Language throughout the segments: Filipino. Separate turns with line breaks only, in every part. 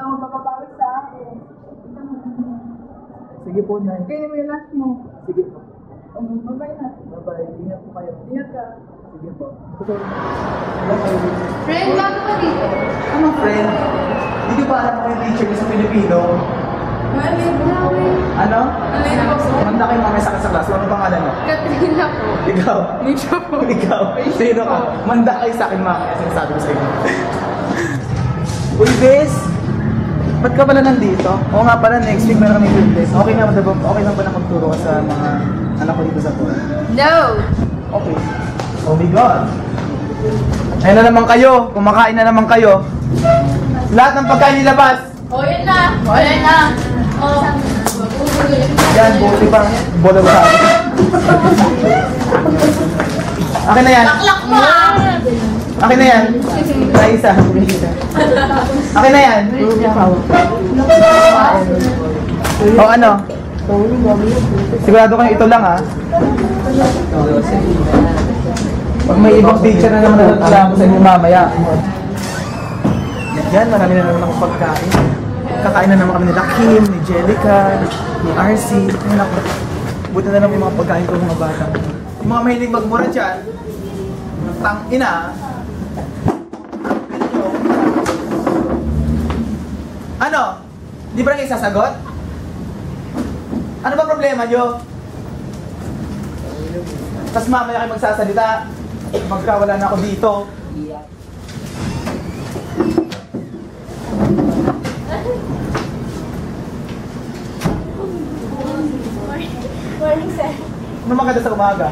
Ikaw magpapapawis sa akin.
Sige po, Nay.
Kaya mo yung last mo.
Sige po.
Bye-bye na.
Bye-bye. Ingat po kayo.
Ingat ka.
Sige po.
Friend, bago ka dito?
Ano, friend? Hindi ko pa alam kung yung teacher ko sa Pilipino.
Mali,
Ano?
Mali po.
Manda kayo mamaya sa klase. Ano pangalan mo?
Katrina po.
Ikaw?
Nisha po.
Ikaw? Sino ka? Manda kayo sa akin mamaya. Sinasabi ko sa inyo. Uy, Bes! Ba't ka pala nandito? Oo nga pala, next week meron kami field test. Okay na ba na magturo ka sa mga anak ko dito sa pool?
No!
Okay. Oh my God! Ayun na naman kayo! Kumakain na naman kayo! Lahat ng pagkain nilabas!
O, yun na! O, yun na! O,
Yan, buti pa. Bola ba sa akin? Akin na yan!
Laklak mo ah!
Akin na yan! Isa. Akin na yan! O ano? Sigurado kayo ito lang, ha? Pag may ibang teacher na naman nagreklamo sa inyo mamaya. Yan, marami na naman akong pagkain. Kakain na naman kami ni Kim, ni Jellica, ni RC. Ay, naku. Buti na lang yung mga pagkain ko mga bata. Yung mga mahilig magmura dyan, tang ina. Ano? Di ba lang isasagot? Ano ba problema nyo? Tapos mamaya kayo magsasalita. Magkawala na ako dito.
Morning, sir.
Ano maganda sa umaga?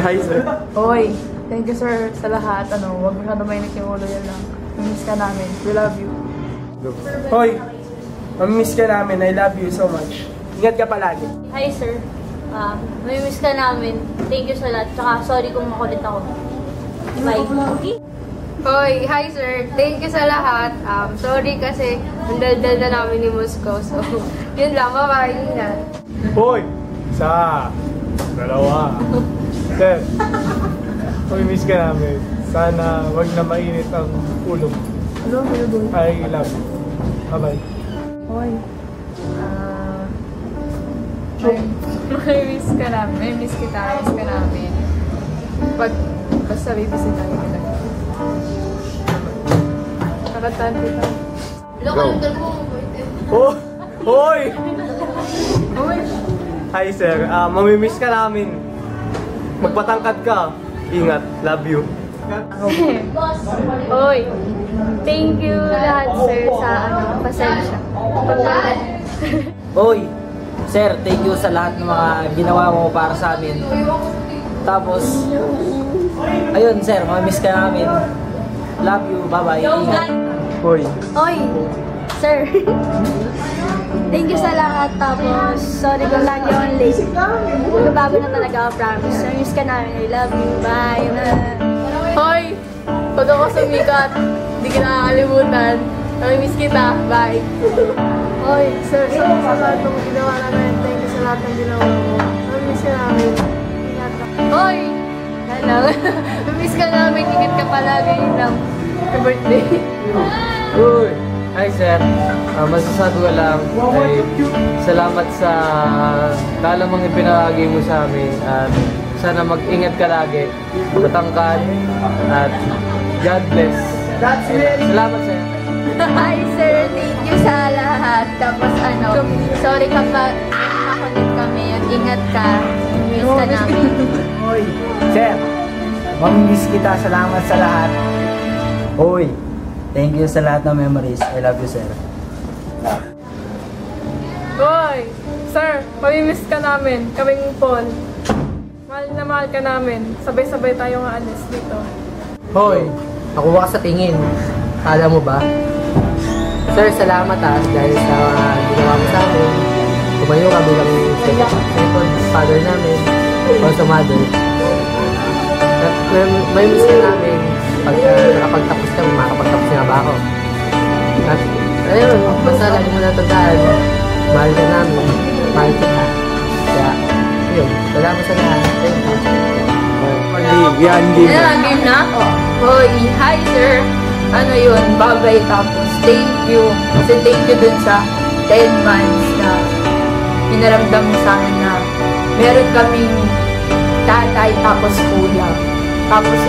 Hi, sir.
Hoy, thank you sir sa lahat. Huwag masyado mainit yung ulo yan lang. Miss ka namin. We love you.
Hoy, mamimiss ka namin. I love you so much. Ingat ka palagi.
Hi sir, mamimiss ka namin. Thank you sa lahat. Tsaka sorry kung makulit ako. Bye.
Hoy, hi sir. Thank you sa lahat. Sorry kasi ang daldal na namin ni Moscow. So, yun lang. Bye-bye. Ingat.
Hoy, isa, dalawa. Sir, mamimiss ka namin. Sana wag na mainit ang ulo.
Hello, hello.
I love you. Bye-bye.
Hoy.
May miss ka namin. May miss kita. Miss ka namin. Basta babysit lang kita. Kakataan kita.
Oh, hoy! Hi sir, mamimiss ka namin. Magpatangkad ka. Ingat, love you.
Hoy, thank you lahat sir sa pasensya.
Hoy, sir, thank you sa lahat ng mga ginawa mo para sa amin. Tapos, ayun sir, mamimiss ka namin. Love you, bye-bye. Ingat.
Hoy.
Hoy, sir. Thank you sa lahat. Tapos, sorry kung lagi ako late. Magbabago na talaga ako, promise. Miss ka namin. I love you. Bye.
Hoy! Pag ako sumikat, hindi ka nakakalimutan. Namimiss kita. Bye.
Hoy, sir, sa lahat ng ginawa namin. Thank you sa lahat ng ginawa mo. Miss ka namin. Ingat ka.
Hoy! Miss ka namin, ingat ka palagi ng birthday.
Uy! Hi sir, masasabi ko lang ay salamat sa kalamang ipinahagi mo sa amin at sana mag-ingat ka lagi, matangkad at God bless. Salamat sir.
Hi sir, thank you sa lahat. Tapos sorry kapag nakakulit kami at ingat ka. Miss ka namin.
Hoy, sir, mamimiss kita. Salamat sa lahat. Hoy, thank you sa lahat ng memories. I love you, sir.
Hoy! Sir, mamimiss ka namin. Kaming Paul. Mahal na mahal ka namin. Sabay-sabay tayong aalis dito.
Hoy, nakuha ka sa tingin. Kala mo ba? Sir, salamat dahil sa ginawa mo sa amin. Tumayo ka bilang second father namin. Also mother. At may miss ka namin. Pagka nakapagtapos ka, makakapagtapos nga ba ako? At ayun, basta lagi mo natandaan. Mahal ka namin. Mahal kita. Kaya, yun. Salamat sa lahat. Thank you.
Yan, game.
Game na? Hoy, hi sir. Ano yun, babay tapos thank you. Kasi thank you dun sa 10 months na pinaramdam mo sa amin na meron kaming tatay tapos kuya. Tapos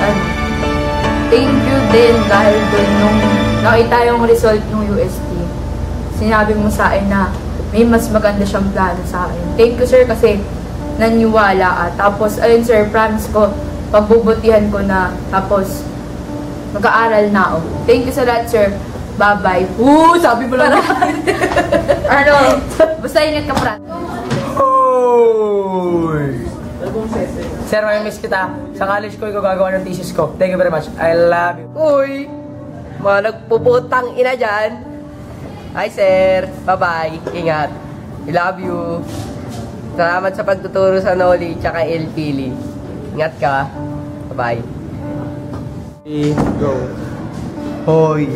thank you din dahil dun nung nakita yung result ng UST. Sinabi mo sa akin na may mas maganda siyang plano sa akin. Thank you sir kasi naniwala at tapos ayun sir, promise ko pagbubutihan ko na tapos mag-aaral na ako. Thank you sa lahat sir. Bye-bye. Sabi mo lang. Basta ingat ka Fran.
Hoy! Sir, mamimiss kita. Sa college ko, ikaw gagawa ng thesis ko. Thank you very much. I love you.
Uy! Mga nagpuputang ina dyan. Hi, sir. Bye-bye. Ingat. I love you. Salamat sa pagtuturo sa Noli tsaka El Pili. Ingat ka. Bye-bye.
Go.
Hoy!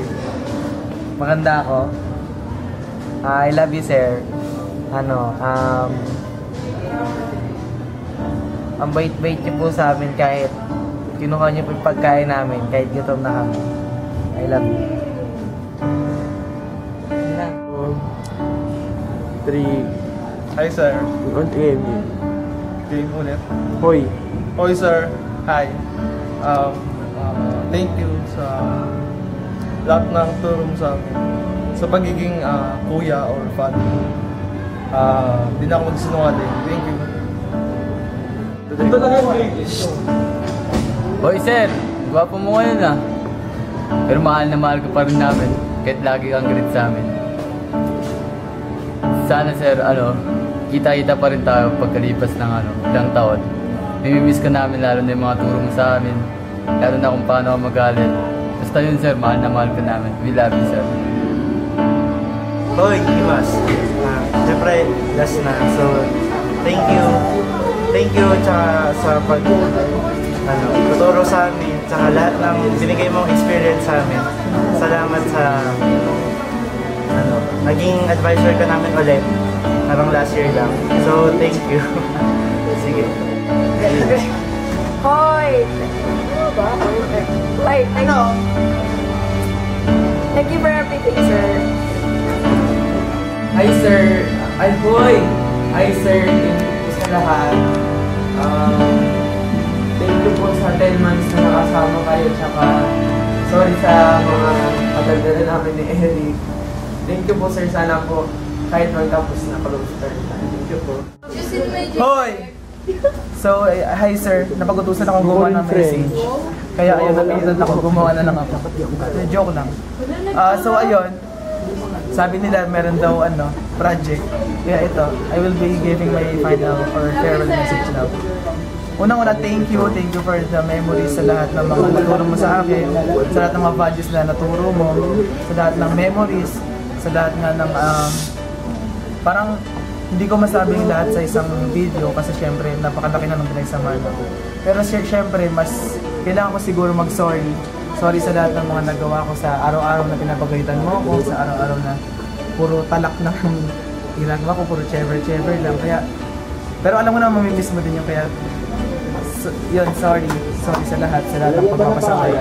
Maganda ako. I love you, sir. Ang bait-bait niyo po sa amin kahit kinuha niyo po yung pagkain namin, kahit gutom na kami. I love you.
3. Hi sir. Game ulit. Hoy. Hoy sir. Hi. Thank you sa lahat ng turo mo sa amin. Sa pagiging kuya or father. Hindi na ako magsinungaling. Thank you.
Hoy sir, gwapo mo ngayon Pero mahal na mahal ka pa rin namin, kahit lagi kang galit sa amin. Sana sir, kita-kita pa rin tayo pagkalipas ng ilang taon. Namimiss ka namin lalo na yung mga turo mo sa amin, lalo na kung paano ako magalit. Basta yun sir, mahal na mahal ka namin. We love you sir.
Hoy, Imas. Siyempre, last na. So, thank you. Thank you tsaka sa tuturo sa amin, tsaka lahat ng binigay mong experience sa amin. Salamat sa naging advisor ka namin ulit. Parang last year lang. So, thank you. Sige.
Hoy! Wait, thank you for everything, sir.
Hi, sir. Ay, boy. Hi, sir. Thank you po sa lahat. Thank you po sa 10 months na nakasama kayo. Tsaka, sorry sa mga katagdala namin ni Eric. Thank you po, sir. Sana po, kahit magtapos na close turn. Thank you po.
Hoy! So, hi sir. Napag-utusan akong gumawa ng message. Kaya ayun, napilitan ako, gumawa na lang ako. Joke lang. So, ayun. Sabi nila meron daw project. Kaya ito, I will be giving my final or farewell message now. Unang-una, thank you for the memories sa lahat ng mga naturo mo sa akin, sa lahat ng mga values na naturo mo, sa lahat ng memories, sa lahat nga ng parang hindi ko masabing lahat sa isang video kasi syempre napakalaki na ng pinagsamahan ko. Pero syempre mas kailangan ko siguro mag-sorry. Sorry sa lahat ng mga nagawa ko sa araw-araw na pinapagalitan mo ko, sa araw-araw na puro talak ng ginagawa ko, puro chever lang. Kaya, pero alam mo na mamimiss mo din yung kaya, yun, sorry. sorry sa lahat ng pagpapasakay.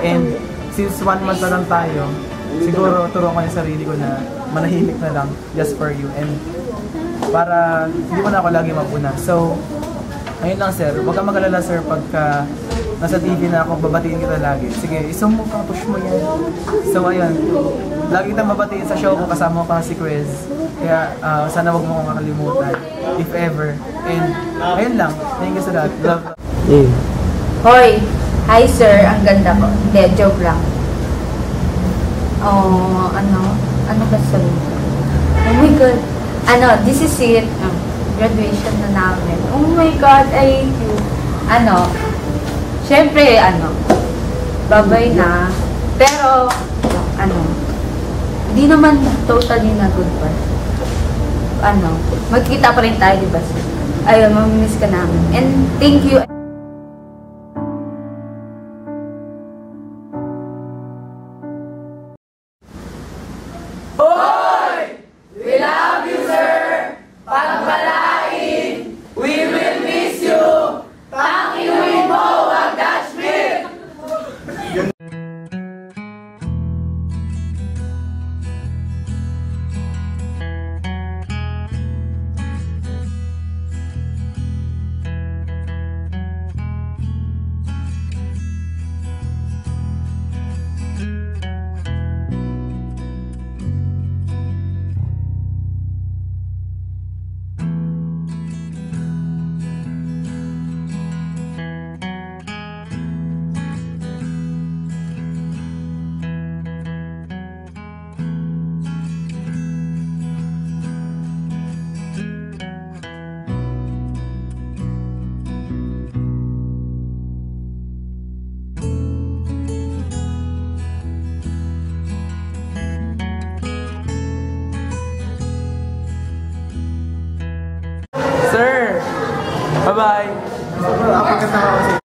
And since 1 month na lang tayo, siguro turuan ko yung sarili ko na manahimik na lang just for you. And para hindi mo na ako lagi mapuna. So, ayun lang sir, huwag kang mag-alala sir pagka nasa TV na ako, babatiin kita lagi. Sige, isang mo ka, push mo yan. So ayun, lagi kitang babatiin sa show ko, kasama ko si Chris. Kaya sana wag mo akong makalimutan, if ever. And ayun lang, thank you sa lahat. Love.
Hoy! Hi sir, ang ganda ko. Hindi, joke lang. Oh, ano ba sa'yo? Oh my God. This is it. Graduation na namin. Oh my God, I hate you. Syempre, babay na. Pero, di naman totally na goodbye. Magkita pa rin tayo, diba? Ayun, mamimiss ka namin. And thank you.
Sir! Bye-bye! Sobrang apagkat na ako